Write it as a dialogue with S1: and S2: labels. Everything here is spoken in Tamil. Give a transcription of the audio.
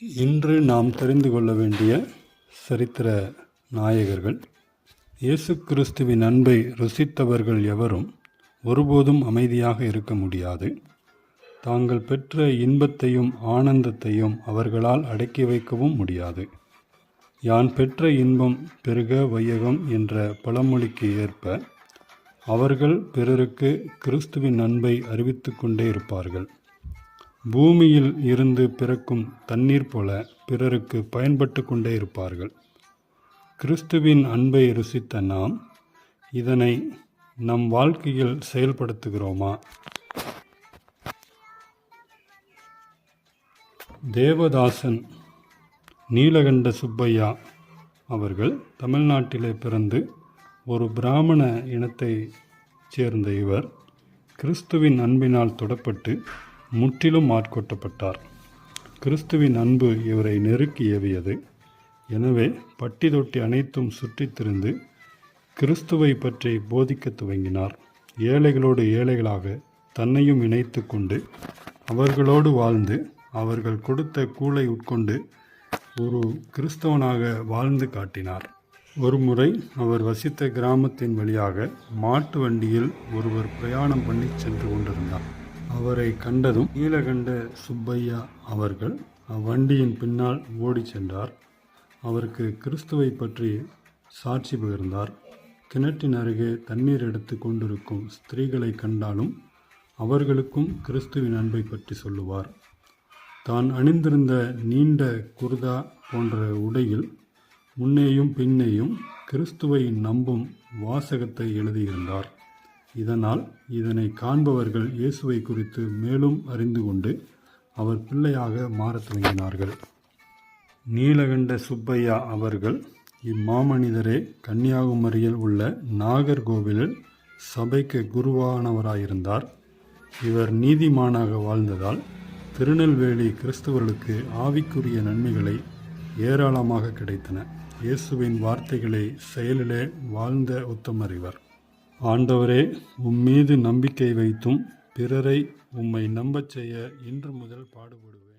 S1: இன்று நாம் தெரிந்து கொள்ள வேண்டிய சரித்திர நாயகர்கள். இயேசு கிறிஸ்துவின் அன்பை ருசித்தவர்கள் எவரும் ஒருபோதும் அமைதியாக இருக்க முடியாது. தாங்கள் பெற்ற இன்பத்தையும் ஆனந்தத்தையும் அவர்களால் அடக்கி வைக்கவும் முடியாது. யான் பெற்ற இன்பம் பெருக வையகம் என்ற பழமொழிக்கு ஏற்ப அவர்கள் பிறருக்கு கிறிஸ்துவின் அன்பை அறிவித்து கொண்டே இருப்பார்கள். பூமியில் இருந்து பிறக்கும் தண்ணீர் போல பிறருக்கு பயன்பட்டு கொண்டே இருப்பார்கள். கிறிஸ்துவின் அன்பை ருசித்த நாம் இதனை நம் வாழ்க்கையில் செயல்படுத்துகிறோமா? தேவதாசன் நீலகண்ட சுப்பையா அவர்கள் தமிழ்நாட்டிலே பிறந்து ஒரு பிராமண இனத்தை சேர்ந்த இவர் கிறிஸ்துவின் அன்பினால் தொடப்பட்டு முற்றிலும் ஆட்கொட்டப்பட்டார். கிறிஸ்துவின் அன்பு இவரை நெருக்கி ஏவியது. எனவே பட்டி தொட்டி அனைத்தும் சுற்றித் திரிந்து கிறிஸ்துவை பற்றி போதிக்க துவங்கினார். ஏழைகளோடு ஏழைகளாக தன்னையும் இணைத்து கொண்டு அவர்களோடு வாழ்ந்து அவர்கள் கொடுத்த கூளை உட்கொண்டு ஒரு கிறிஸ்தவனாக வாழ்ந்து காட்டினார். ஒருமுறை அவர் வசித்த கிராமத்தின் வழியாக மாட்டு வண்டியில் ஒருவர் பிரயாணம் பண்ணி சென்று கொண்டிருந்தார். அவரை கண்டதும் நீலகண்ட சுப்பையா அவர்கள் அவ்வண்டியின் பின்னால் ஓடி சென்றார். அவருக்கு கிறிஸ்துவை பற்றி சாட்சி பகிர்ந்தார். கிணற்றின் அருகே தண்ணீர் எடுத்து கொண்டிருக்கும் ஸ்திரீகளை கண்டாலும் அவர்களுக்கும் கிறிஸ்துவின் அன்பை பற்றி சொல்லுவார். தான் அணிந்திருந்த நீண்ட குர்தா போன்ற உடையில் முன்னேயும் பின்னேயும் கிறிஸ்துவை நம்பும் வாசகத்தை எழுதியிருந்தார். இதனால் இதனை காண்பவர்கள் இயேசுவை குறித்து மேலும் அறிந்து கொண்டு அவர் பிள்ளையாக மாறத் துவங்கினார்கள். நீலகண்ட சுப்பையா அவர்கள் இம்மாமனிதரே கன்னியாகுமரியில் உள்ள நாகர்கோவிலில் சபைக்கு குருவானவராயிருந்தார். இவர் நீதிமானாக வாழ்ந்ததால் திருநெல்வேலி கிறிஸ்தவர்களுக்கு ஆவிக்குரிய நன்மைகளை ஏராளமாக கிடைத்தன. இயேசுவின் வார்த்தைகளை செயலிலே வாழ்ந்த உத்தமர் இவர். ஆண்டவரே, உம்மீது நம்பிக்கை வைத்தும் பிறரை உம்மை நம்பச் செய்ய இன்று முதல் பாடுபடுவேன்.